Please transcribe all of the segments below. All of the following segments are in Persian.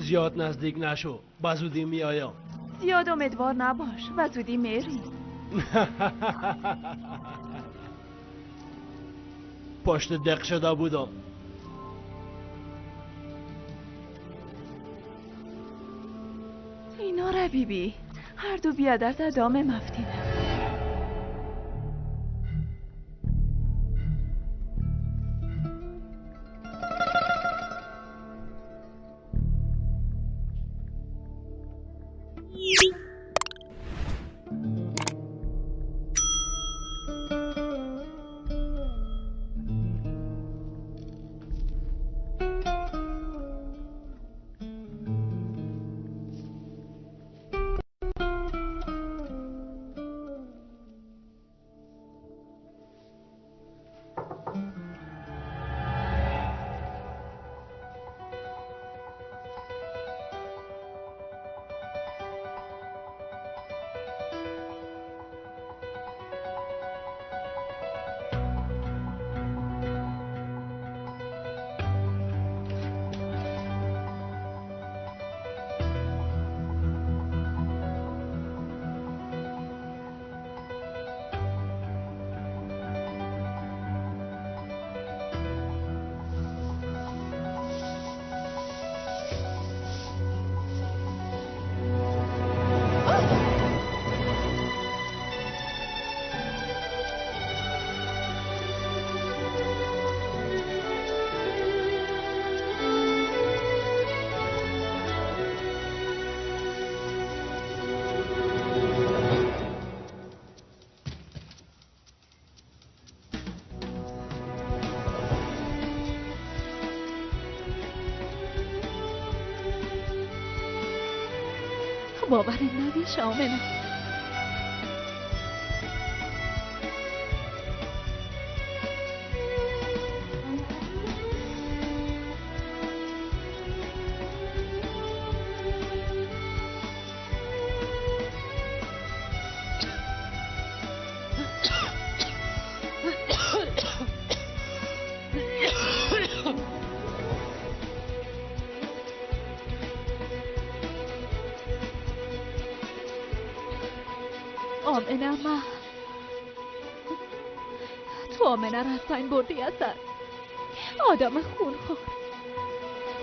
زیاد نزدیک نشو، بزودی میایم. زیاد امیدوار نباش و زودی میری. پشت دق شده بودم. اینا را بیبی هر دو بیادرت ادامه مفتینه. باور نمیشه آمنه. آمنه تو آمنه را از پایین بردی هستن. آدم خونخوار.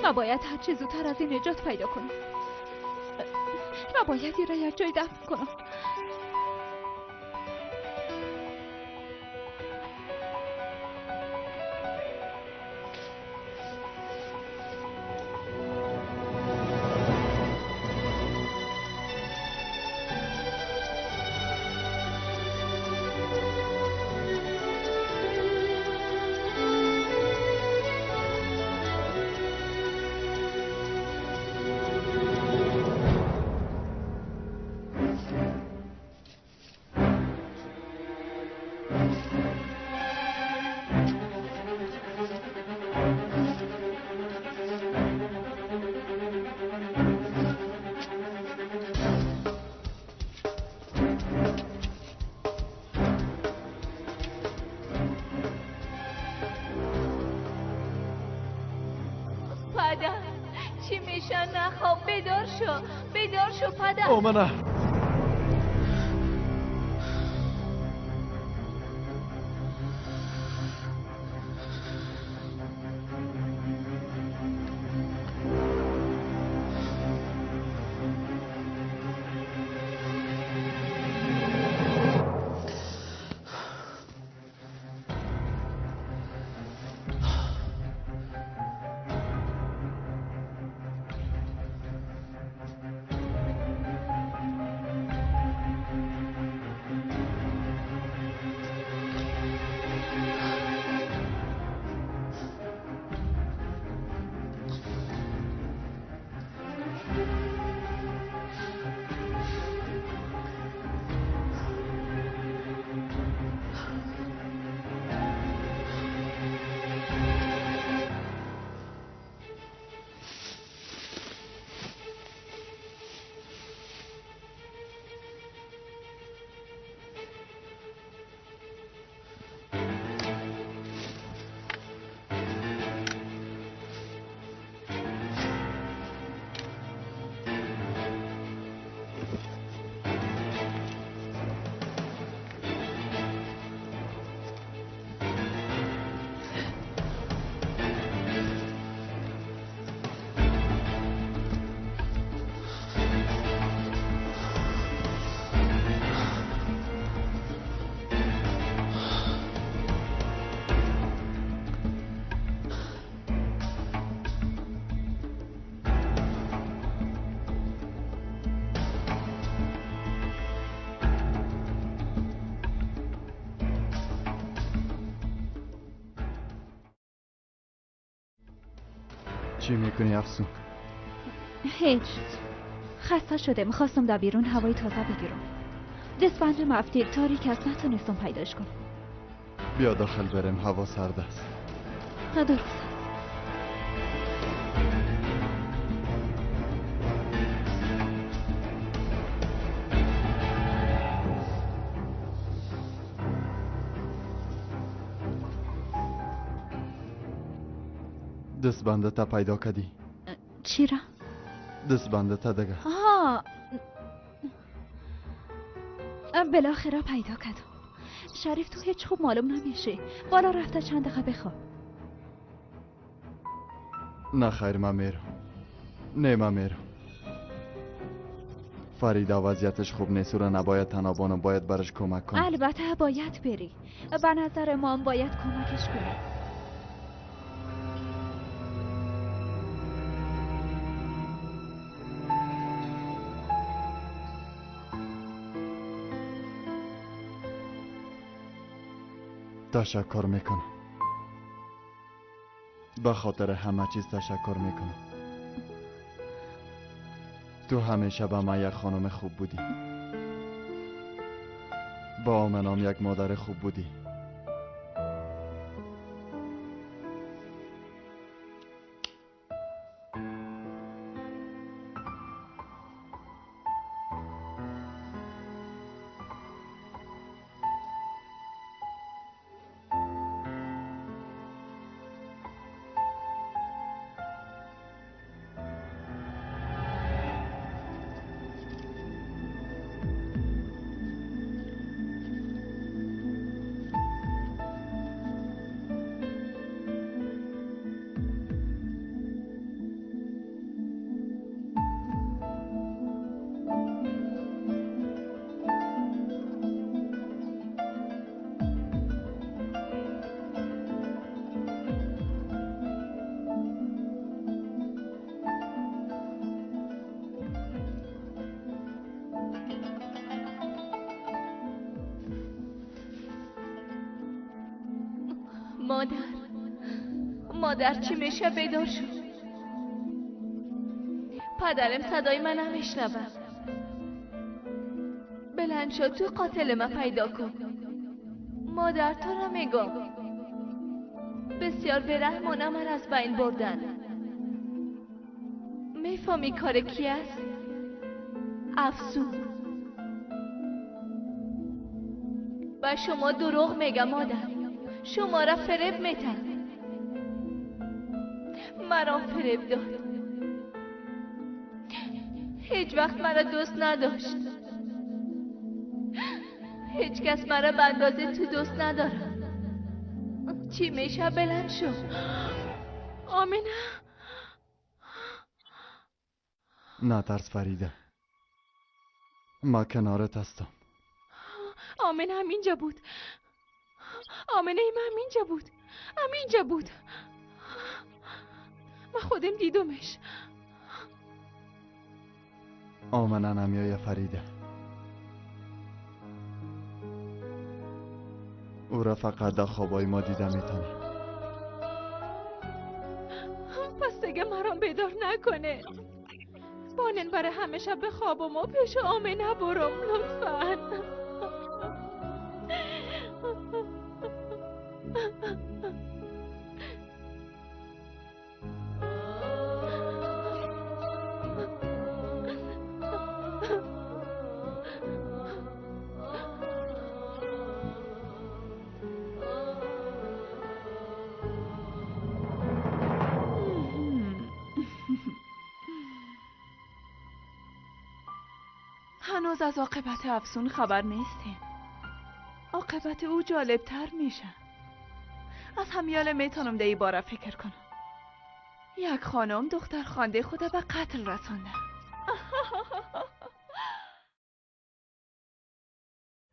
من باید هر چه زودتر از این نجات پیدا کنم. من باید این را یک جای دفن کنم. میشن نخواب. بیدار شو پدر. آمنه چی میکنی افسون؟ هیچ. خسته شده. میخواستم در بیرون هوای تازه بگیرم. دستبند مفتی تاریک است، نتونستم پیداش کنم. بیا داخل بریم، هوا سرد است. درست. دستبنده تا پیدا کردی؟ چی را؟ دستبنده تا دگه. بالاخره پیدا کردم. شریف تو هیچ خوب معلوم نمیشه. بالا رفته چند دقیقه بخواب. نه خیر، من میرم. نه من میرم. فریده وضعیتش خوب نیست و را نباید تنها بانم، باید برش کمک کنم. البته باید بری. به نظر ما هم باید کمکش کنیم. تشکر میکنم. به خاطر همه چیز تشکر میکنم. تو همیشه به من یک خانم خوب بودی. با آمنام یک مادر خوب بودی. مادر چی میشه؟ بیدار شو. پدرم صدای من نمیشنوه. بلند شو، تو قاتل ما پیدا کن. مادر تو را میگم بسیار برحمانه من از بین بردن. میفهمی کار کی است؟ افسون. و شما دروغ میگم مادر. شما را فریب میتن. مرا فریب داد. هیچ وقت مرا دوست نداشت. هیچ کس مرا به اندازه تو دوست نداره. چی میشه بلند شو. آمینه. نه ترس فریده، ما کنارت هستم. آمینه همینجا بود. آمینه ایم همینجا بود. همینجا بود. من خودم دیدمش. آمنه نمیای فریده. او را فقط در خوابای ما دیده میتونی. پس دیگه مرا بیدار نکنه. بانن برای همیشه به خواب ما پیش آمینه برم لطفاً. هنوز از عاقبت افسون خبر نیستیم. عاقبت او جالبتر میشه. از همیاله میتونم ده ای باره فکر کنم. یک خانم دختر خانده خود به قتل رسانده.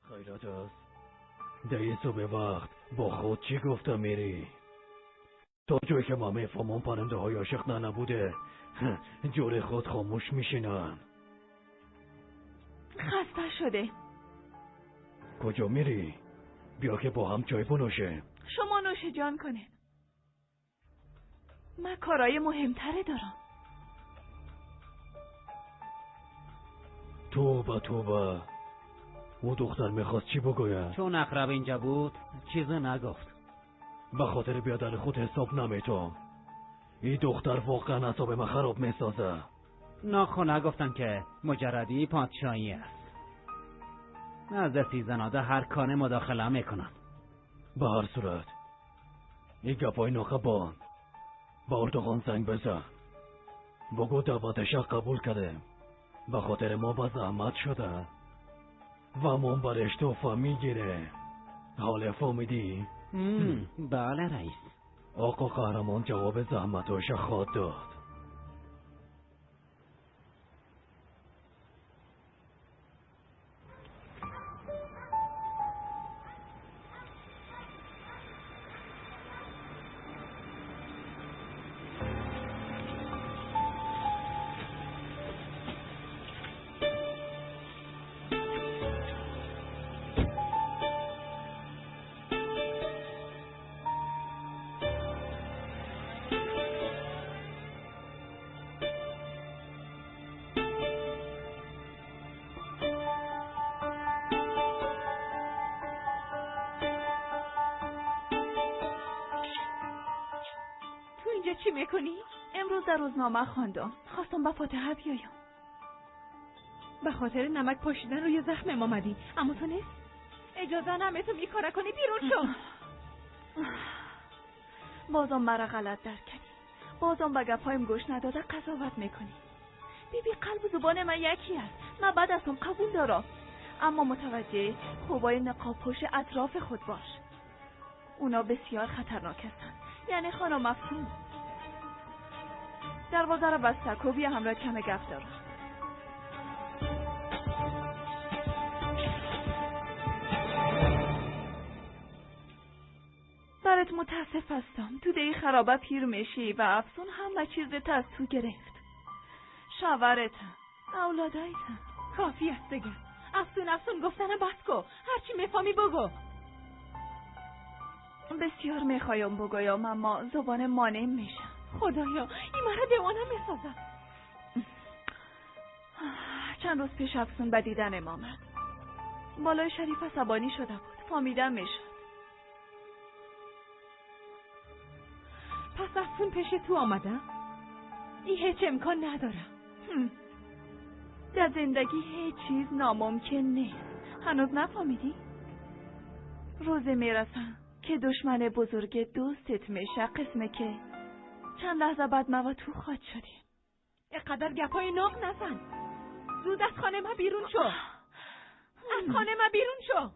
خیرات است. در صبح وقت با خود چی گفته میری؟ تا جایی که ما میفهمم پرنده های عاشق نبوده جور خود خاموش میشینن. خسته شده. کجا میری؟ بیا که با هم چای بنوشه. شما نوش جان کنه. من کارای مهمتره دارم. توبه او دختر میخواست چی بگوید؟ چون اقرب اینجا بود چیزی نگفت. به خاطر بیادر خود حساب نمیتونم. این دختر واقعا اعصاب من خراب میسازه. ناخو نگفتن که مجردی پادشاهی است. از سیزناده هر کانه مداخله میکنن. به هر صورت این گپای ناخبان با اردوغان زنگ بزن. بگو دعوتش قبول کرده. به خاطر ما به زحمت شده و من برش توفه میگیره. حال فهمیدی؟ بله رئیس. آقا قهرمان جواب زحمتاش خواهد داد. چی میکنی؟ امروز در روزنامه خواندم. خواستم به فاتحه بیایم. به خاطر نمک پاشیدن روی زخم آمدی، اما تو نیست؟ اجازه نمیتونم این کارا کنی. بیرون شو. بازم مرا غلط درک کردی. بازم به گپایم گوش نداده قضاوت میکنی. بیبی قلب و زبان من یکی است. من بد هستم، قبول دارم، اما متوجه خوبای نقاب پوش اطراف خود باش. اونا بسیار خطرناک هستند. یعنی خانم افسون. دروازه را بسته کو. بیا همراه کم گپ دارم. برات متاسف هستم. تو دی خرابه پیر میشی و افسون همه چیزت از تو گرفت. شاورت، اولادایت. کافی است دیگه. افسون گفتن بس کو. هرچی میفهمی بگو. بسیار میخوایم بگویم اما زبان مانع میشه. خدایا این مرا دیوانه میسازد. چند روز پیش افسون به دیدن آمد. بالای شریف عصبانی شده بود. فهمیدم میشد. پس افسون پیش تو آمده؟ این هیچ امکان نداره. در زندگی هیچ چیز ناممکن نیست. هنوز نفهمیدی؟ روزی میرسن که دشمن بزرگ دوستت میشه. قسمه که چند لحظه بعد ما و تو خواهد شدیم. اینقدر گپای ناق نزن. زود از خانه ما بیرون شو. از خانه ما بیرون شو.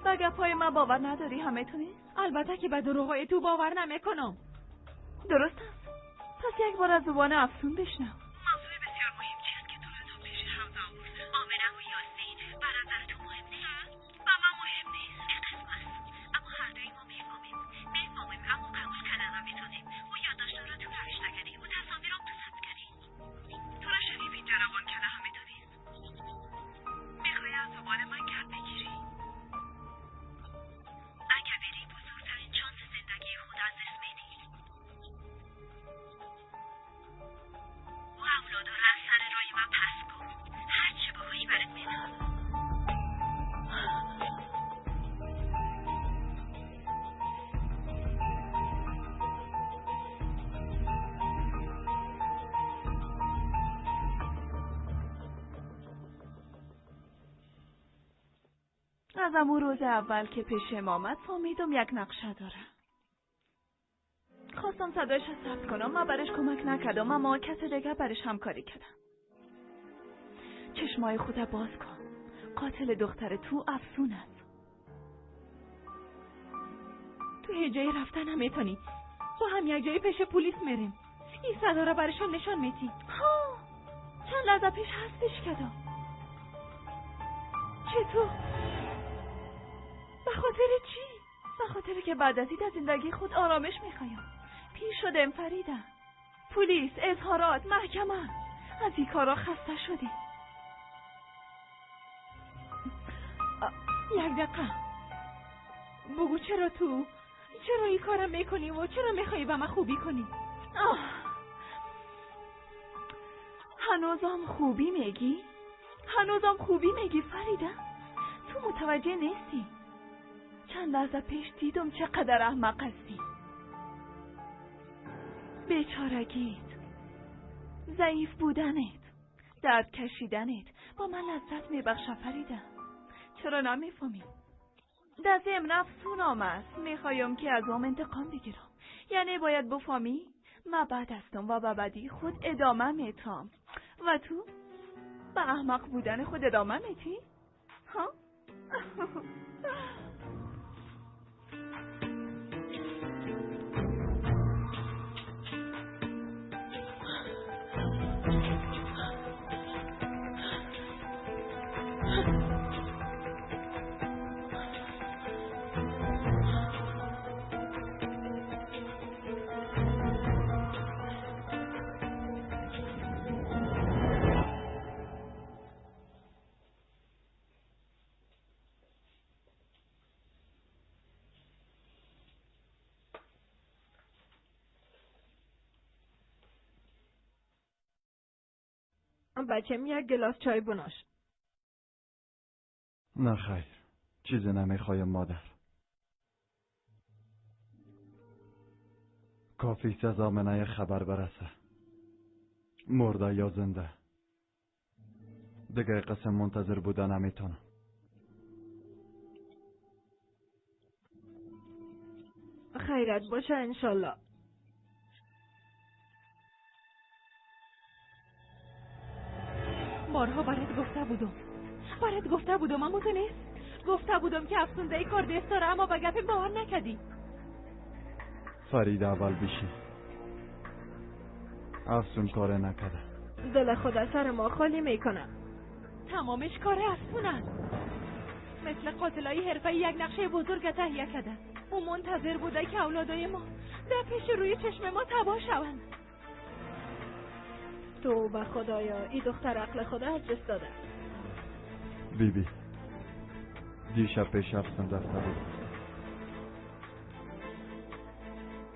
به گپای ما باور نداری همتونی؟ البته که به دروغای تو باور نمیکنم. درست است. پس یک بار از زبان افسون بشنو. موضوع بسیار مهم چیست که تو رو پیش حوض آورده. آمنه و یاسین بر نظر تو مهم نیست؟ و ما مهم نیست. این قسم است. اما هر دوی ما میفهمیم اما قبول کردن نمیتونیم. او یادداشت‌ها رو تو نوشته کردی. او تصاویر رو تو ثبت کردی. تو را شریف اینجا روان کرده همینطوری. میخوای از زبان من گرد بگیری؟ اگه بری بزرگترین شانس زندگی خود از دست میدی. و اولادا را از سر رای من پس کن. هر چی بخوایی برات میدم. از امو روز اول که پیشم آمد فهمیدم یک نقشه داره. خواستم صدایش رو ثبت کنم. من برش کمک نکردم اما کس دیگه برش همکاری کردم. چشمای خودت باز کن. قاتل دختر تو افسون است. تو هیچ جایی رفتن نمیتونی. با هم یک جایی پیش پلیس میریم. این صدا را برشان نشان میدی. ها چند لحظه پیش هستش کردم. چطور؟ به خاطر چی؟ به خاطر که بعد از این در زندگی خود آرامش میخوایم. پیر شدم فریده. پلیس، اظهارات، محکمه. از این کارا خسته شدی. یک دقیقه بگو چرا این کارم میکنی و چرا میخوایی به من خوبی کنی؟ هنوزم خوبی میگی؟ فریده؟ تو متوجه نیستی؟ چند لحظه پیش دیدم چقدر احمق هستی. بیچارگیت، ضعیف بودنت، درد کشیدنت با من لذت میبخشه فریده. چرا نمیفهمی؟ در ضمن افسون آمد. میخوایم که از اون انتقام بگیرم. یعنی باید بفهمی من بعد هستم و به بعدی خود ادامه میتم. و تو به احمق بودن خود ادامه میتی؟ ها؟ بچه‌م یک گلاس چای بنوش. نه خیر، چیزی نمیخوایم مادر. کافی از آمنه خبر برسه، مرده یا زنده. دیگه قسم منتظر بودن نمیتونم. خیرت باشه انشالله. بارها برات گفته بودم اما تو نیست. گفته بودم که افسونده کار دست داره اما به گپ باور نکردی. فرید اول بیشی افسون کار نکده. دل خود سر ما خالی میکنه. تمامش کار افسون است. مثل قاتلای حرفه‌ای یک نقشه بزرگ تهیه کرده. او منتظر بوده که اولادای ما در پیش روی چشم ما تباه شوند. تو به خدایا این دختر عقل خود از دست داده. بیبی دیشب پیش افسون رفته بود.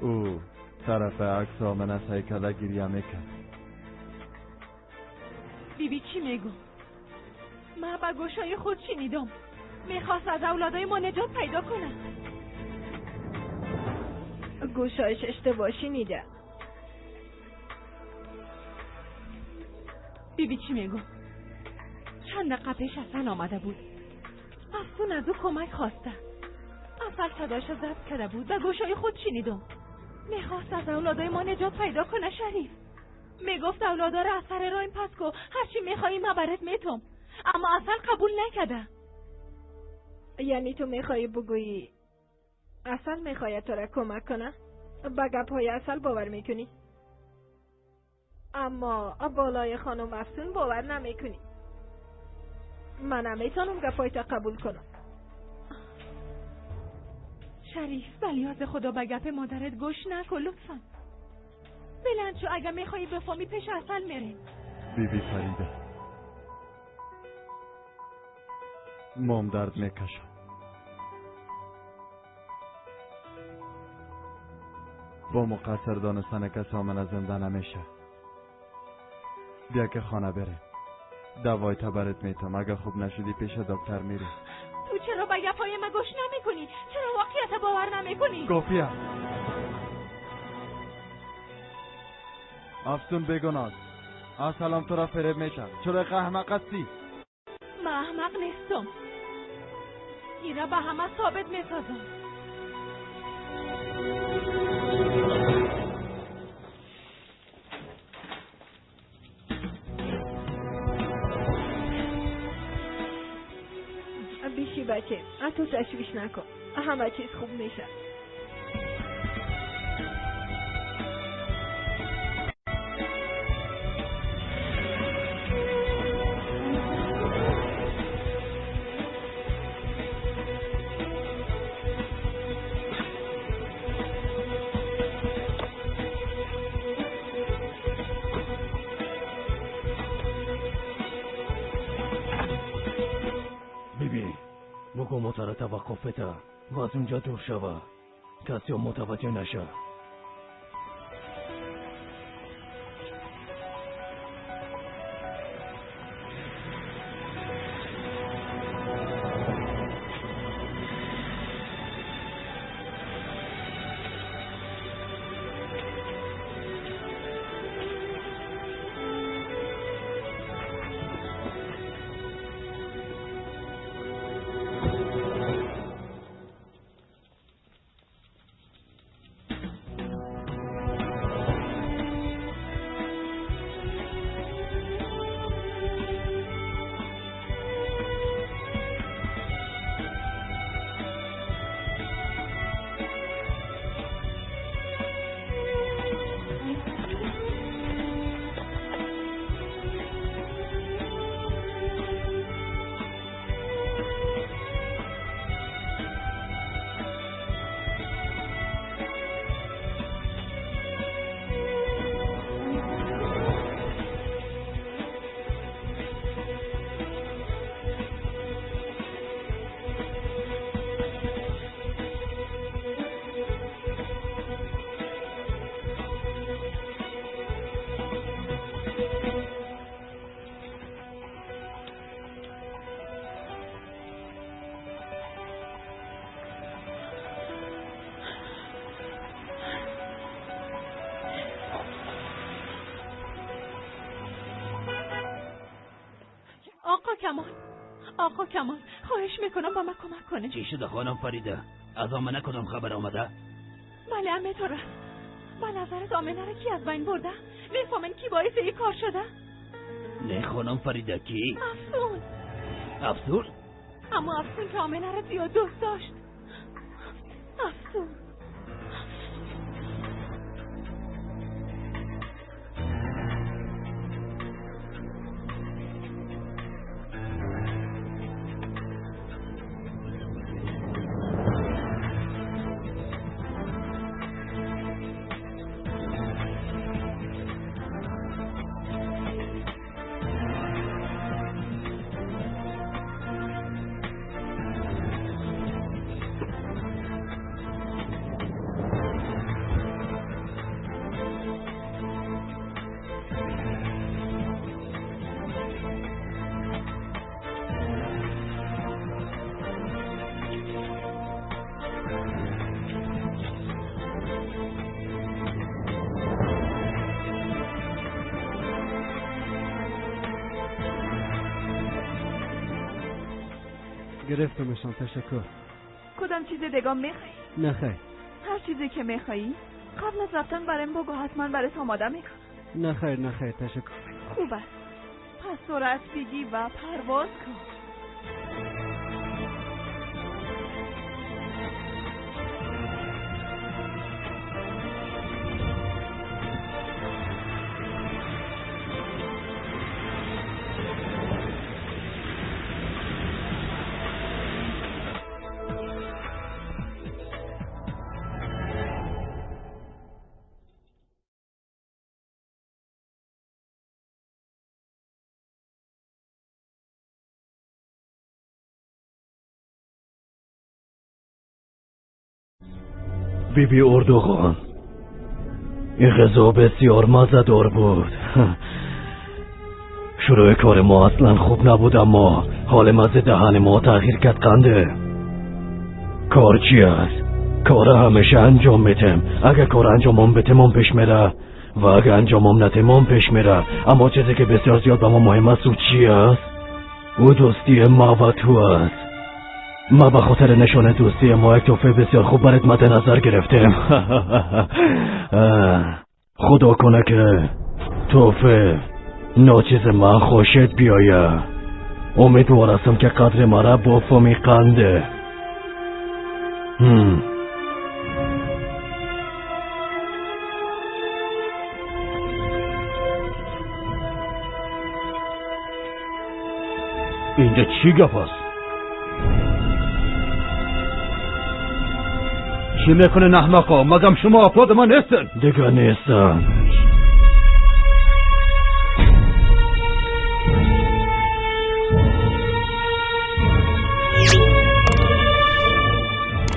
او طرف عکس آمنه سیکله گریه میکرد. بیبی چی میگو؟ من با گوشای خود شنیدم. میخواست از اولادای ما نجات پیدا کنه. گوشایش اشتباه شنیده. بیبی چی میگو؟ چند دقیقه پیش اصلا آمده بود. افسون از او کمک خواسته. اول صداش ضبط کرده بود و گوشای خود شنیدم. میخواست از اولادای ما نجات پیدا کنه شریف. میگفت اولادار اثر را این پس کو هرچی میخوایی ما برات میتم، اما اصل قبول نکده. یعنی تو میخوایی بگویی اصل میخواید تو را کمک کنه؟ با گپ‌های اصل باور میکنی، اما بالای خانم افسون باور نمیکنی. من نمیتونم گپ‌های تا قبول کنم. شریف بلیاز خدا به گپ مادرت گوش نکن لطفا. بلند شو اگه میخوایی بفهمی پیش اصل میریم. بیبی فریده، مام درد میکشم. با مقصر دانستن کسی من زنده نمیشه. بیا که خانه بریم، دوای تبرت میتم. اگه خوب نشدی پیش دکتر میری. تو چرا به گپای من گوش نمیکنی؟ چرا واقعیت باور نمیکنی؟ گفیا افسون بگناست. اصلام تو را فریب میشه. چرا احمق هستی؟ من احمق نیستم، این را به همه ثابت میسازم. بیشی بچه تو تشویش نکن، همه چیز خوب میشه. بیبی بگو موتر توقف بده و از اونجا دور شوه، کسی متوجه نشه. آقا کمال خواهش میکنم با من کمک کنه. چی شده خانم فریده؟ از آمنه کدام خبر آمده؟ بله همینطور است. با نظرت آمنه را کی از بین برده؟ میفهمین کی باعث این کار شده؟ نه خانم فریده کی؟ افسون. افسون؟ اما افسون که آمنه را زیاد دوست داشت. افسون. گرفتمشان، تشکر. کدام چیز دیگه میخوایی؟ نه خیر. هر چیزی که میخوایی قبل از رفتن برایم بگو، حتما برات آماده میکنم. نه خیر تشکر. خوب است. پس سرعت بگی و پرواز کن. بیبی اردوغان، این غذا بسیار مزه‌دار بود. شروع کار ما اصلا خوب نبود، اما حال مزه دهن ما تغییر کرد. قنده کار چی است؟ کار همیشه انجام میتم. اگه کار انجامم بتمام پیش میره و اگه انجامم نتمام پیش میره. اما چیزی که بسیار زیاد به ما مهم است او چی است؟ او دوستی ما و تو است. ما به خاطر نشان دوستی ما یک تحفه بسیار خوب برات مد نظر گرفتیم. خدا کنه که تحفه ناچیز من خوشت بیایه. امیدوار هستم که قدر مرا بفهمی. قنده اینجا چی گپ است؟ چی میکنه احمقا؟ مگم شما افراد ما نیستن؟ دیگه نیستن.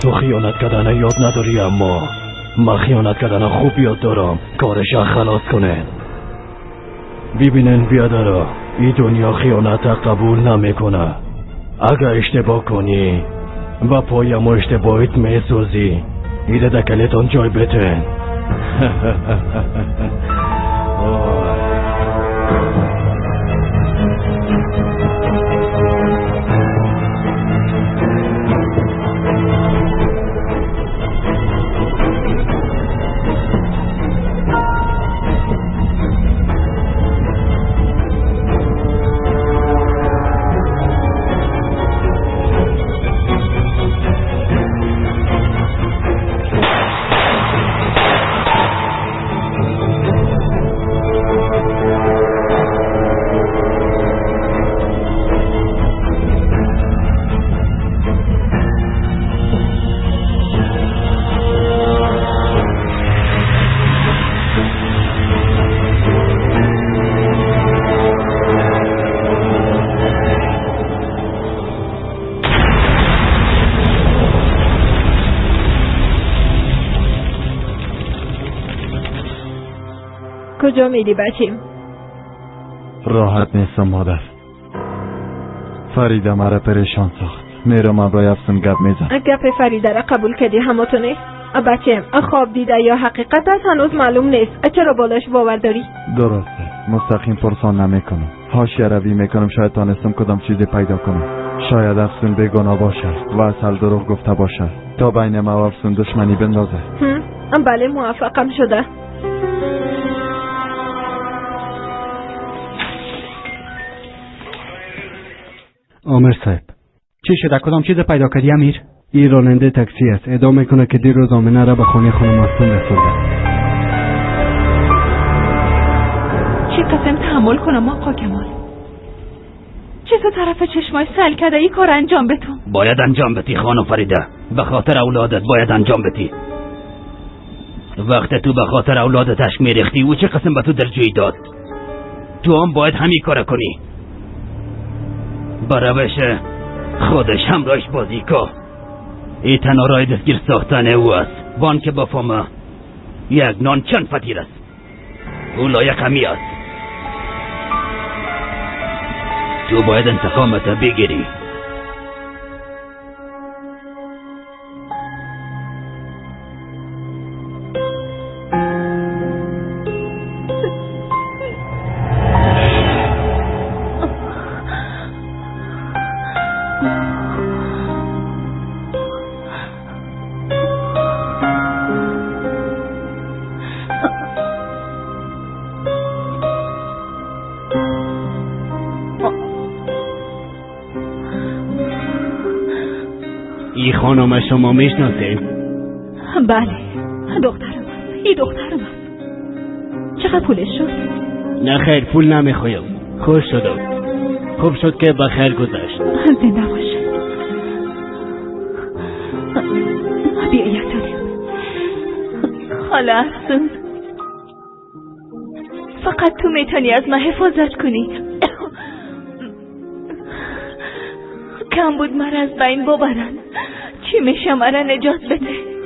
تو خیانت کردن یاد نداری، اما من خیانت کردن خوب یاد دارم. کارش خلاص کنه. ببینن بیادرا، این دنیا خیانت قبول نمیکنه. اگه اشتباه کنی و پایم و اشتباهیت میسوزی، ایده دکلتان جای بتن. کجا میری بچیم؟ راحت نیستم مادر. فریده مرا پریشان ساخت. میرم ابرای افسون گپ میزن. گپ فریده را قبول کردی هماتو نیست؟ بچیم خواب دیده یا حقیقت است هنوز معلوم نیست. چرا بالاش باور داری؟ درسته، مستقیم پرسان نمیکنم. حاشیه روی میکنم. شاید تانستم کدام چیزی پیدا کنم. شاید افسون بیگناه باشه و اصل دروغ گفته باشه تا بین ما و افسون دشمنی بندازه. بله موفقم شده. عامر صاحب، چی شده؟ کدام چیز پیدا کردی امیر؟ این راننده تاکسی است. ادعا میکنه که دیروز آمنه را به خانه خانم افسون رسونده. چه قسم تحمل کنم آقا کمال؟ چطور طرف چشمای سل کرده ای کار انجام بتون؟ باید انجام بدی خانم فریده. به خاطر اولادت باید انجام بدی. وقت تو به خاطر اولادت اشک میریختی او چه قسم به تو دلجویی داد؟ تو هم باید همین کار کنی. با روش خودش همراهش بازی که ای تنها راه دستگیر ساختن او است. وان که بفهمه یک نان چند فطیر است. او لایق همی است. تو باید انتقامت بگیری. این خانم شما میشناسه؟ بله، دخترم است. این دخترم است. چقدر پولش شد؟ نه خیر، پول نمیخوایم. خوش شدم. خوب شد که بخیر گذشت. زنده باشه. بیا یتانیم. حالا افسون، فقط تو میتونی از من حفاظت کنی. کم بود من از بین ببرن. چی میشه مرا نجات بده؟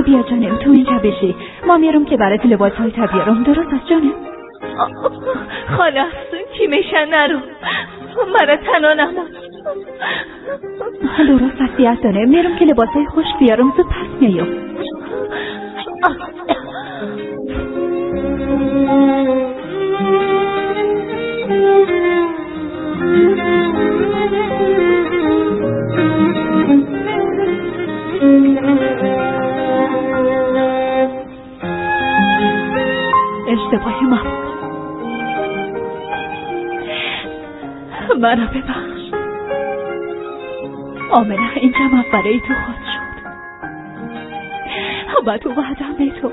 بیا جانم، تو اینجا بشی. ما میرم که برات لباس‌های بیارم. درست است جانم؟ خاله افسون چی میشه؟ نرو، مرا تنها نمان. درست است یتانه، میرم که لباس‌های خوش بیارم. زود پس میام. اشتباهی من مرا ببخش. آمنه، اینجا مقبره تو خود شد. با تو وعدم به تو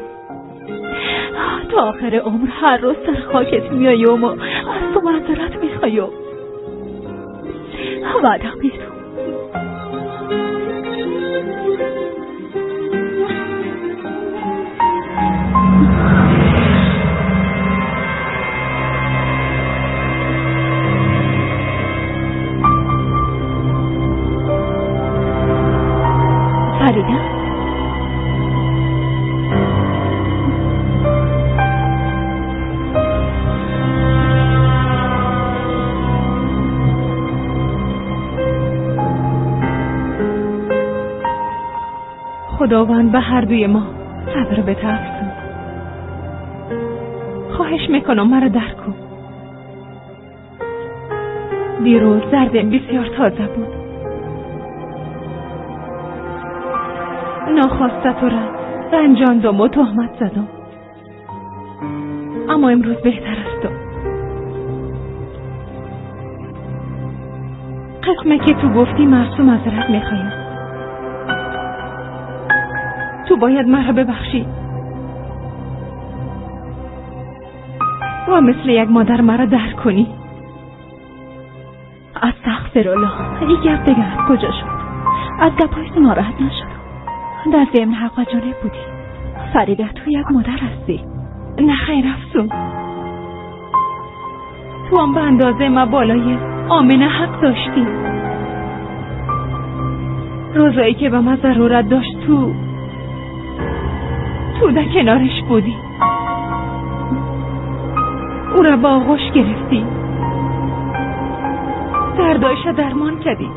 تا آخر عمر هر روز سر خاکت میایم و از تو معذرت میخوایم. وعدم به تو. خداوند به هر دوی ما صبر بده افسون. خواهش میکنم مرا درک کن. دیروز دردم بسیار تازه بود. ناخواسته تو را رنجاندم و تهمت زدم، اما امروز بهتر است. قسمه که تو گفتی معصوم معذرت میخوایم. تو باید مرا ببخشی و مثل یک مادر مرا درک کنی. استغفرالله. این گپ دیگه از کجا شد؟ از گپایت ناراحت نشد. در ضمن حق و جانب بودی. فریده، تو یک مادر هستی. نه خیر افسون، تو هم به اندازه ما بالای آمنه حق داشتی. روزایی که به ما ضرورت داشت تو در کنارش بودی. او را با آغوش گرفتی، دردایش درمان کردی.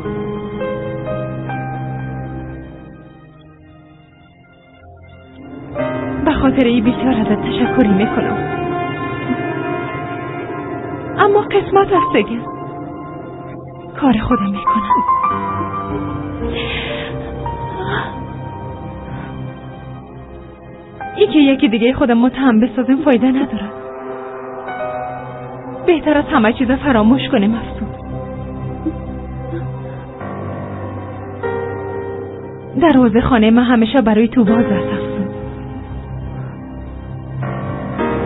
به خاطر این بسیار ازت تشکری میکنم. اما قسمت است دیگه. کار خودم میکنم. این که یکی دیگه خودم متهم بسازم فایده نداره. بهتر از همه چیز فراموش کنیم افسون. دروازه خانه من همیشه برای تو باز است افسون.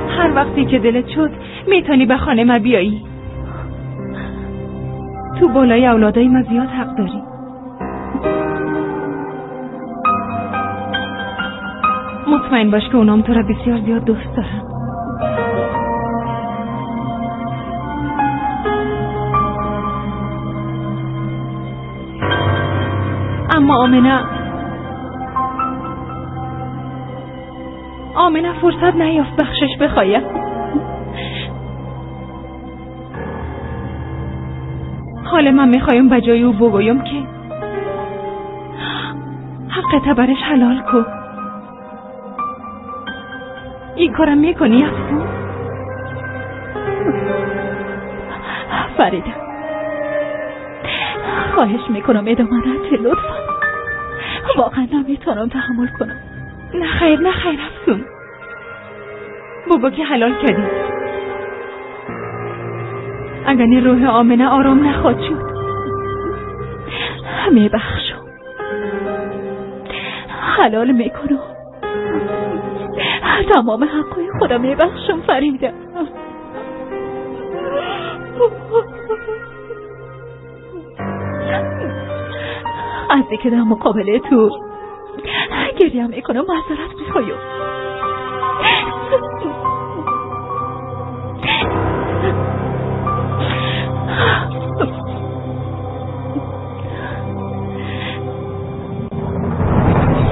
هر وقتی که دلت شد میتونی به خانه من بیایی. تو بالای اولادای من زیاد حق داری. مطمئن باش که اونام تو را بسیار زیاد دوست دارن. آمنه فرصت نیافت بخشش بخوایم. حالا من میخوایم بجای او بگویم که حق برش حلال کن. این کارم میکنی افسون؟ فریده خواهش میکنم ادامه نده لطفا. واقعا نمیتونم تحمل کنم. نه خیر افسون، بگو که حلال کردی. اگر روح آمنه آرام نخواد شد میبخشم، حلال میکنم، تمام حقای خودم میبخشم فریده. از دیگه در مقابل تو گریه میکنم، معذرت میخوایم.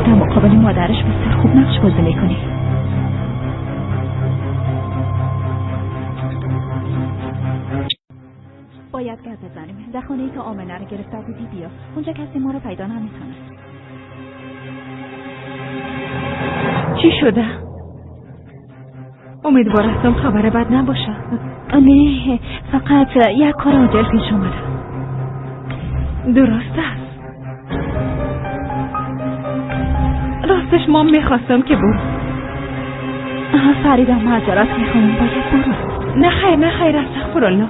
در مقابل مادرش بسیار خوب نقش بازی میکنی. باید گز بزنیم. در خانه‌ای که آمنه رو گرفته بودی بیا. اونجا کسی ما رو پیدا نمیکنه. چی شده؟ امیدوار هستم خبر بد نباشه. نه، فقط یک کار عاجل پیش اومده. درست است. راستش ما میخواستم که برو. فریده معذرت میخوام، باید برو. نه خیر استغفرالله.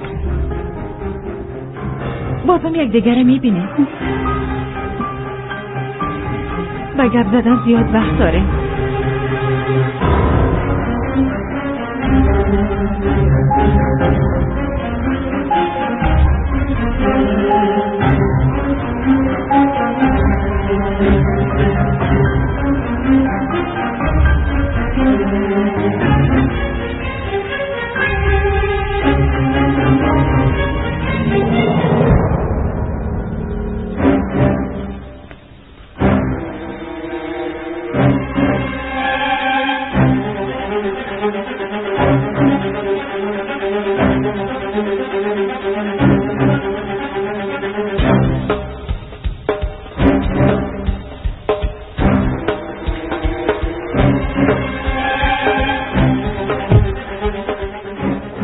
بازم یک دیگره میبینیم. به گپ زدن زیاد وقت داره.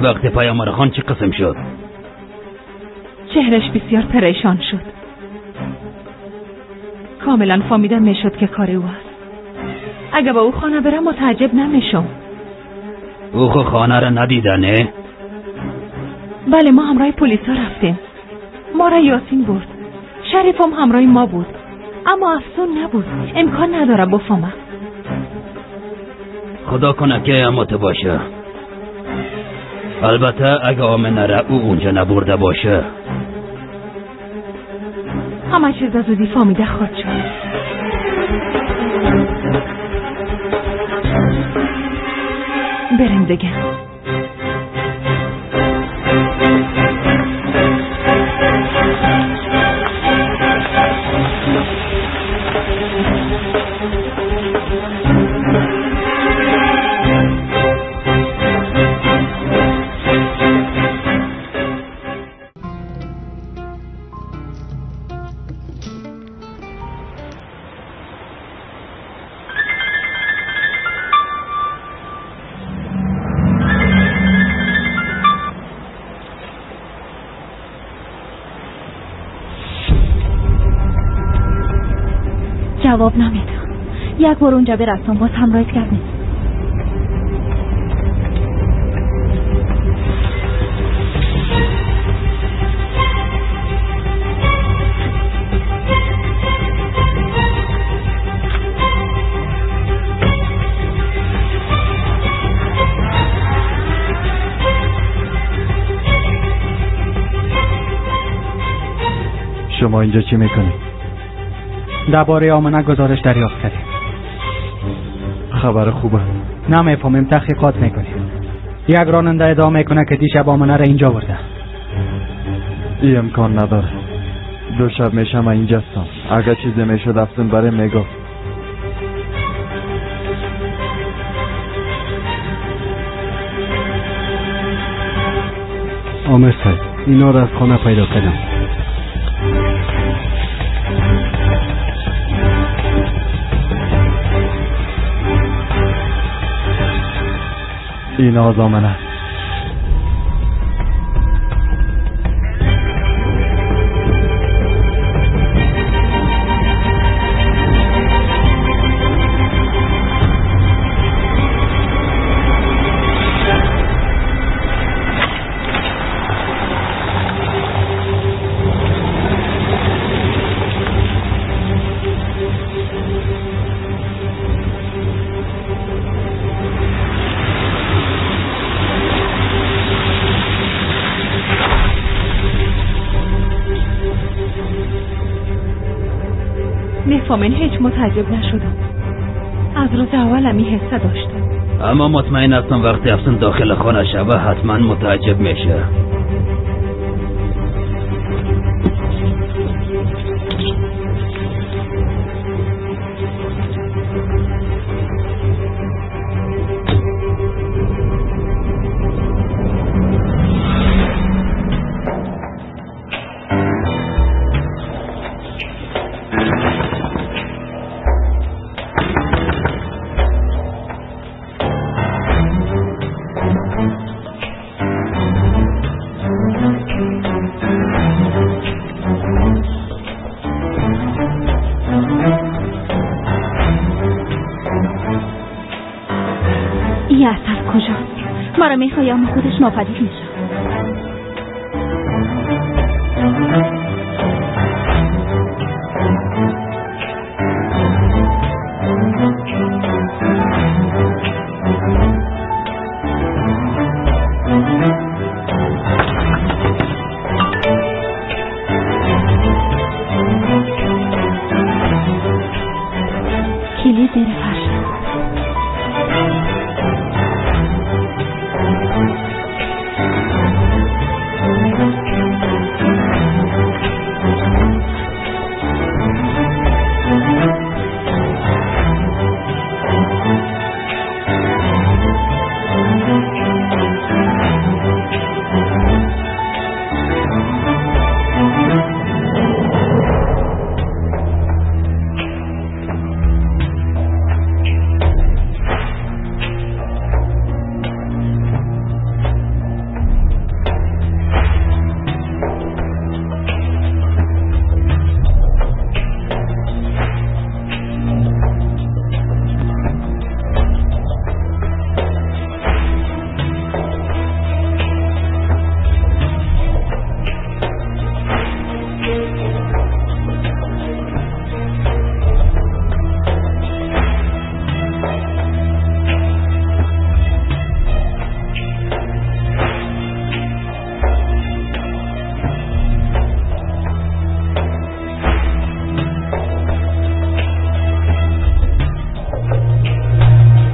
وقت پیامبر خان چه قسم شد؟ چهرش بسیار پریشان شد. کاملا فهمیدم میشد که کار او است. اگه با او خانه برم متعجب نمیشم. او خو خانه را ندیده نه؟ بله، ما همراه پلیسا رفتیم. ما را یاسین برد. شریفم همراه ما بود، اما افسون نبود. امکان نداره بفهمم. خدا کنه که امات باشه. البته اگه آمنه را او اونجا نبرده باشه. همه چیز از زودی فهمیده خواهد شد. بریم دیگه. جواب نمیده. یک بار اونجا برسم باز همراهت کردیم. شما اینجا چی میکنید؟ درباره آمنه گزارش دریافت کردیم. خبر خوبه. نمیفهمیم، تحقیقات میکنیم. یک راننده ادعا میکنه که دیشب آمنه را اینجا برده. این امکان نداره. 2 شب میشه من اینجا هستم. اگر چیزی میشد افسون برای میگفت. آمر صاحب اینا را از خانه پیدا کردم. این آزامن است. میفهمین هیچ متعجب نشدم. از روز اول همی حسه داشتم. اما مطمئن هستم وقتی افسون داخل خانه شوه حتما متعجب میشه. این اثر کجاست؟ مرا میخوای اما خودش ناپدید میشه. کلید زیر فرش.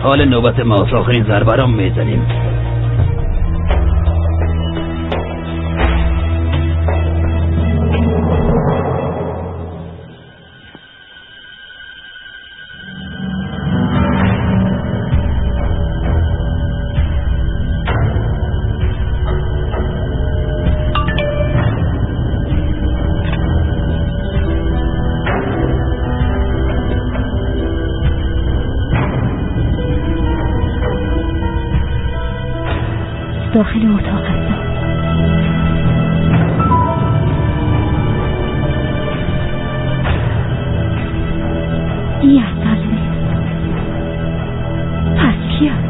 حال نوبت ماست. آخرین ضربه را میزنیم. داخل اتاق هستم. این اثر نیست. پس کی است؟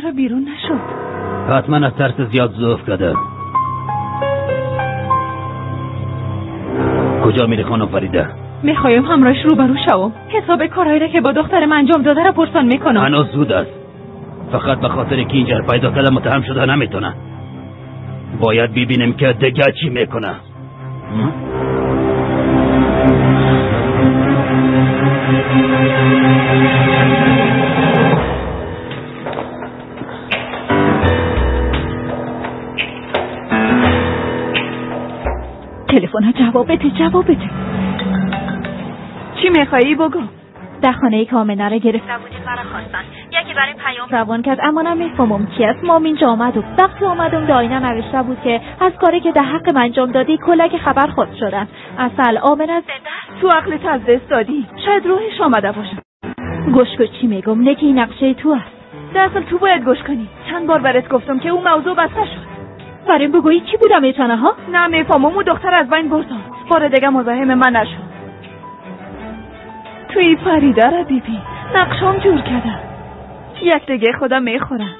چرا بیرون نشد؟ حتما از ترس زیاد ضعف کرده. کجا میری خانم فریده؟ میخوایم همراهش روبرو شوم. حساب کارهایی را که با دخترم انجام داده را پرسان میکنم. هنوز زود است. فقط به خاطر که اینجا پیدا کرده متهم شده نمیتونه. باید ببینیم که دیگه چی میکنه. تلفن جواب بده. چی میخوایی بگو؟ در خانه کامنه را گرفته بودیم مرا خواستن. یکی برای پیام روان کرد اما نمیفهمم کی است. ما اینجا آمدم. وقتی آمدم داینا نوشته بود که از کاری که در حق من انجام دادی کلک خبر خود شدن. اصل آمنه زنده است. تو عقلت از دست دادی. شاید روحش آمده باشه. گوش کن چی میگم. نکی نقشه تو است. در اصل تو باید گوش کنی. چند بار برات گفتم که اون موضوع بسته شد. بریم بگویی چی بودم میتونه ها؟ نمیفهمم. اون دختر از بین بردم. بار دیگه مزاحم من نشد. توی فریده را ببین. نقشام جور کردم. یک دیگه خودم میخورم.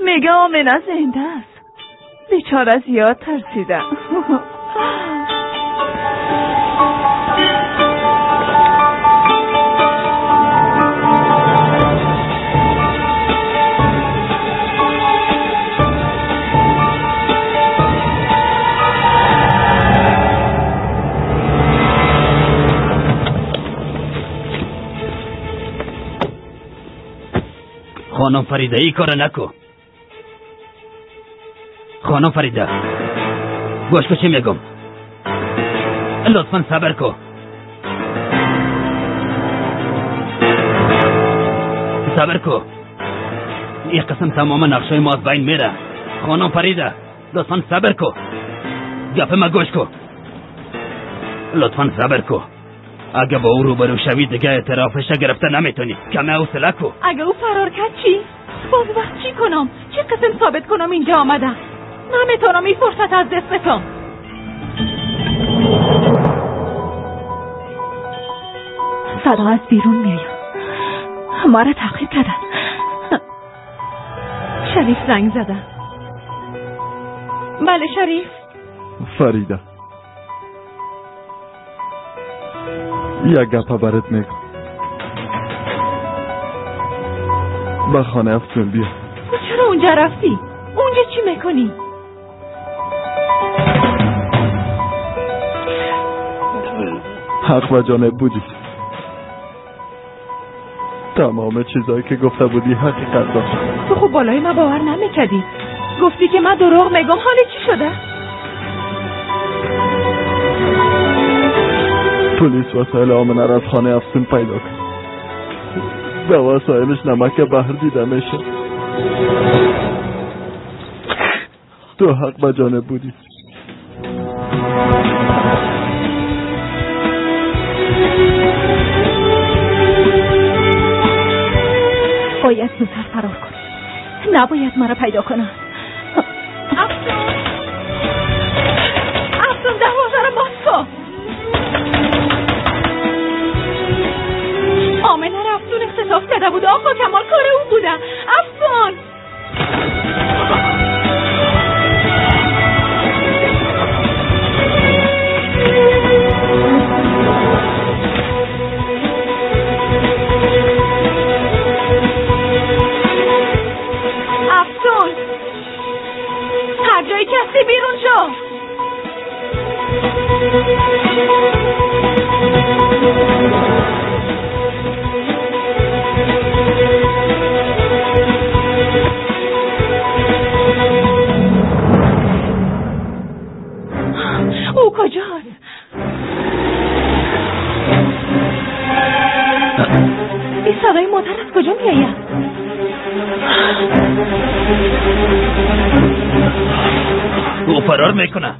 میگه آمنه زنده است. بیچاره زیاد ترسیدم. خانم فریده ای کار نکو. خانم فریده گوش کن چی میگم. لطفا صبر کو. صبر کو. این قسم تمام نقشه ما از بین میره. خانم فریده لطفا صبر کو. گپ ما گوش کو. لطفا صبر کو. اگه با او روبرو شوی دیگه اعترافش گرفته نمیتونی. کمه حوصله کو. اگه او فرار کرد چی؟ باز وقت چی کنم؟ چه قسم ثابت کنم اینجا آمدم؟ نمیتونم این فرصت از دست بدم. صدا از بیرون میاد. ما را تعقیب کردن. شریف زنگ زده. بله شریف. فریده یک گپا برات میگم. به خانه افسون بیا. تو چرا اونجا رفتی؟ اونجا چی میکنی؟ حق و جانب بودی. تمام چیزایی که گفته بودی حقیقت داشت. تو خب بالای ما باور نمیکردی. گفتی که من دروغ میگم. حالا چی شده؟ پلیس وسایل آمنه را از خانه افسون پیدا کرد. به وسایلش نمک بحر دیده میشه. تو حق به جانب بودی. باید زودتر فرار کنم. نباید مرا پیدا کنم. افسون دروازه را باز کن. آمنه را افسون اختطاف کرده بود. آقا کمال کار او بوده. افسون هر جایی که هستی بیرون شو. او کجاست؟ این صدای مادر از کجا میآید؟ او فرار میکنه.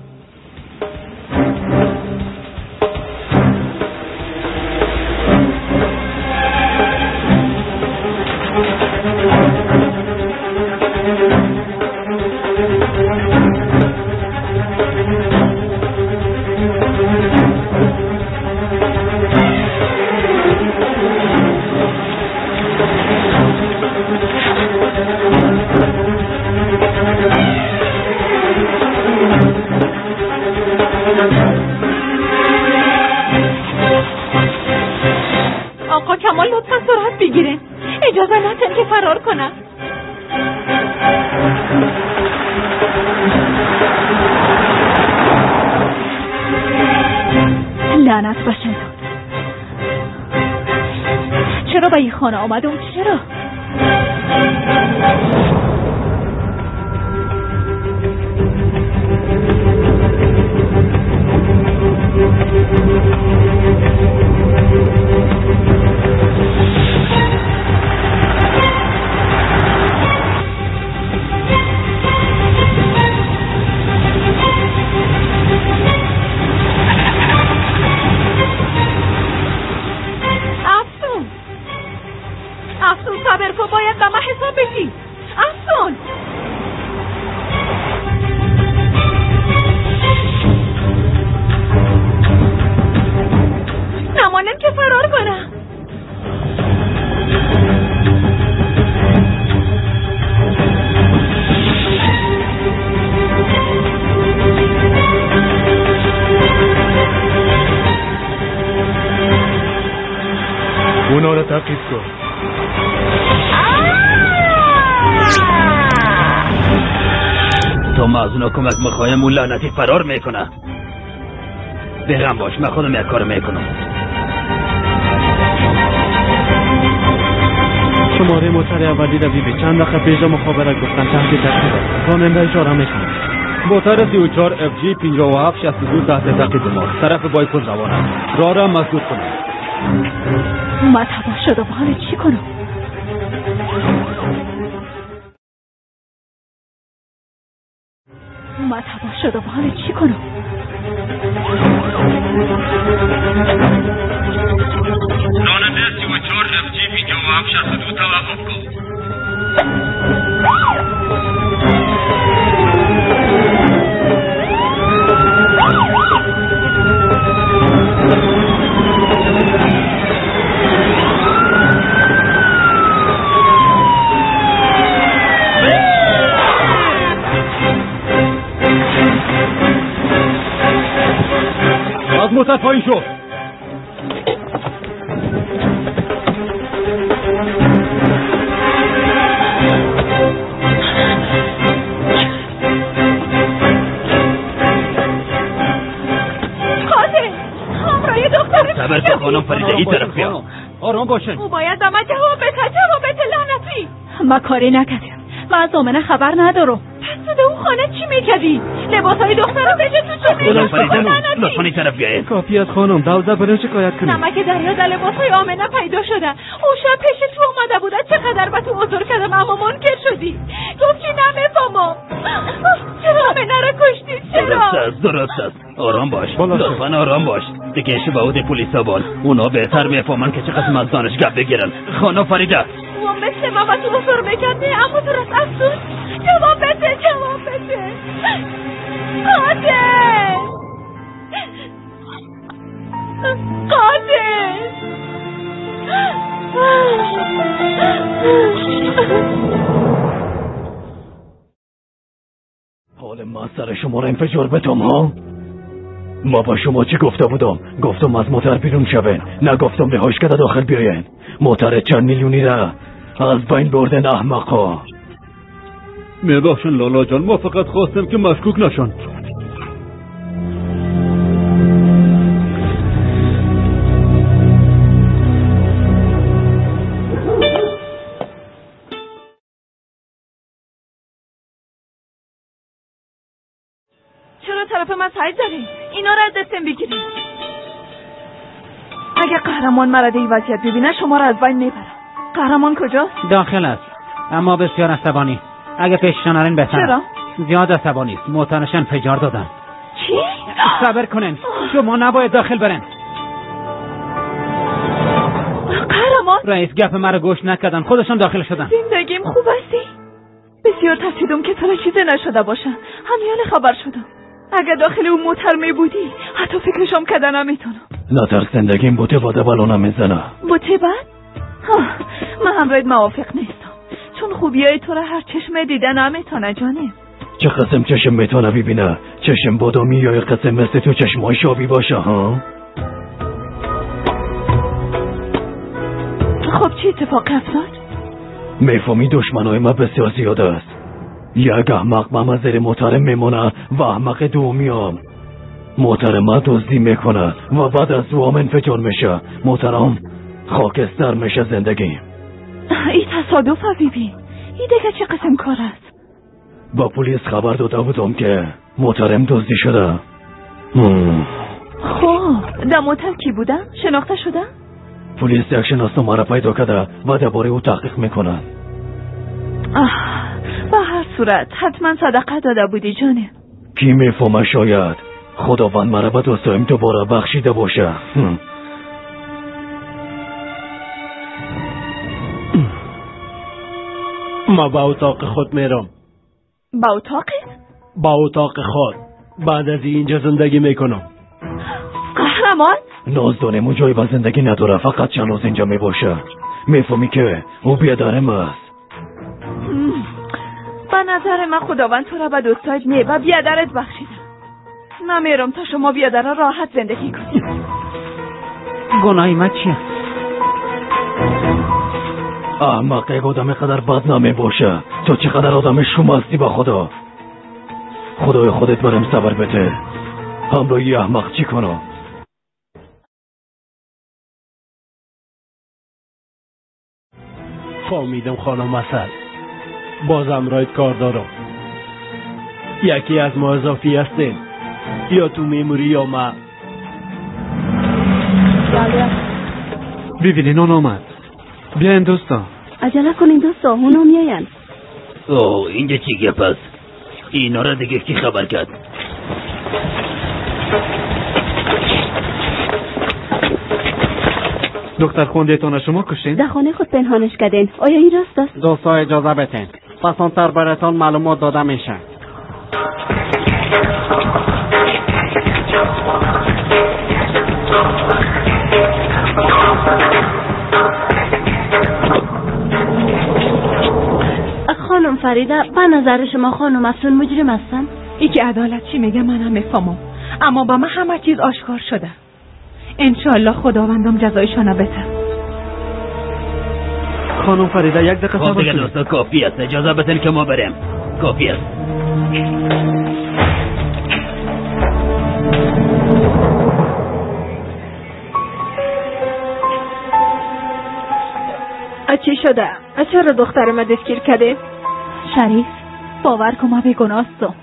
اجازه ندن که فرار کنم. لعنت به شیطان. چرا به این خانه آمدم؟ چرا؟ باید به من حساب بدی. افسون نمانم که فرار کنم. اونا رو تعقیب کن. تو از اونا کمک میخوایم اون لعنتی فرار میکنه. بغم باش، من خودم یک کار میکنم. شماره موتر اولی روی چند دقیقه پیش مخابره گفتن تحت تعقیب است. راننده اشاره میکنه. موتر 34 FG 5762 تحت تعقیب ماست. طرف بایکوز روان است. راه را مسدود کنید. من تباه شدم. حالا چی کنم؟ من تباه شدم. حالا چی کنم؟ راننده 34 FG 5762 توقف کن. از موتر پایین شو. صبر کن خانم فریده، این طرف بیا. آرام باشین. او باید به من جواب بده لعنتی. من کاری نکردم. من از آمنه خبر ندارم. پس تو اون خانه چی میکردی؟ لباسای دختر رو بجه تو چه خانم فریده لطفاً این طرف بیایید. کافی است خانم، دوزه برای شکایت کنید. نمک دریا در لباسای آمنه پیدا شده. او شب پیش تو اومده بوده. چقدر به تو عذر کردم اما منکر شدی. گفتی نمیفهمم. چرا آمنه رو کشتی؟ چرا؟ درست است. آرام باش. لطفاً آرام باش. دیگه شباهت پلیسا بال. اونا بهتر میفهمن که چه قسم از دانشگاه بگیرن. خانم فریده. او مثل ما با تو عذر میکردی اما درست افسوس. جواب بده. قاتل. حال من سر شما رو انفجار بدم ها؟ ما با شما چی گفته بودم؟ گفتم از موتر بیرون شوین، نگفتم رهاش کرده داخل بیاین. موتر چند میلیونی را از بین بردن احمقا. میبخشن لالا جان، ما فقط خواستم که مشکوک نشن. چرا طرف من سعی داری؟ اینا را از دستم بگیری. اگه قهرمان مرد این وضعیت ببینه شما را از بین میبرم. قهرمان کجاست؟ داخل است، اما بسیار عصبانی. اگه پیششان آرین بهتر. چرا؟ زیاد عصبانی است. موترش انفجار دادن. چی؟ صبر کنین، شما نباید داخل برن. قهرمان؟ رئیس گپ مرا گوش نکردن، خودشان داخل شدن. زندگیم خوب استی؟ بسیار ترسیدم که تو را چیزی نشده باشه. همیان خبر شدم. اگه داخل اون موتر می بودی حتی فکرشم کردن نمیتونم. نترس، زندگیم بوته باده بلو نمیزنه. بوته بد؟ من همراهت موافق نیستم، چون خوبیای تو را هر چشم دیده نمیتونه جانم. چه قسم چشم میتونه ببینه؟ چشم بادامی یا قسم مثل تو چشمای شابی باشه ها؟ خب چه اتفاقی افتاد؟ میفهمی دشمنای ما بسیار زیاد است. یک احمق من زیر محترم میمونه و احمق دومیام محترم دزدی میکنه و بعد از او هم انفجار میشه. محترم خاکستر میشه زندگی. این تصادف حبیبی، این دیگه چه قسم کار است؟ با پلیس خبر داده بودم که محترم دزدی شده. خب در موتر کی بودن؟ شناخته شدن؟ پلیس یک شناسنامه را پیدا کرده و درباره او تحقیق میکنن. به هر صورت حتما صدقه داده بودی جانه. کی میفهمه شاید خداوند مرا به دوستایم دوباره بخشیده باشه. ما به اتاق خود میرم. به اتاق؟ به اتاق خود. بعد از اینجا زندگی میکنم. قهرمان؟ نازدانم و جای به زندگی نداره، فقط چند روز اینجا میباشه. میفهمی که او بیادرم است. به نظر من خداوند تو را به دوستایت و بیادرت بخشیده. نمیرم تا شما بیادره راحت زندگی کنید. گناهی من چیه؟ احمق یک آدم قدر بد نمیباشه. تو چقدر آدم شما هستی با خدا. خدای خودت برم صبر بده. همراه یه احمق چی کنم؟ فهمیدم خانم اصل. بازم رایت کار دارم. یکی از ما اضافی هستین یا تو میموری یا من. ببینین اون آمد. بیاین دوستا. عجله کنین دوستا، اونا میاین. اوه اینجا چی گپ است؟ اینا را دیگه کی خبر کرد؟ دختر خوندیتان شما کشین؟ در خانه خود پنهانش کردین. آیا این راست است؟ دوستا اجازه بتین. پسانتر براتان معلومات داده میشه. خانم فریده، به نظر شما خانم افسون مجرم هستن؟ ای که عدالت چی میگه منم میفهمم، اما با من همه چیز آشکار شده. انشالله خداوندم جزایشان بده. خانم فریده یک دقیقه صبر کنید. دوستا کافی است، اجازه بدین که ما بریم. کافی است. چی شده؟ چرا دختر ما دستگیر کرده؟ شریف باور کن ما بیگناه هستم.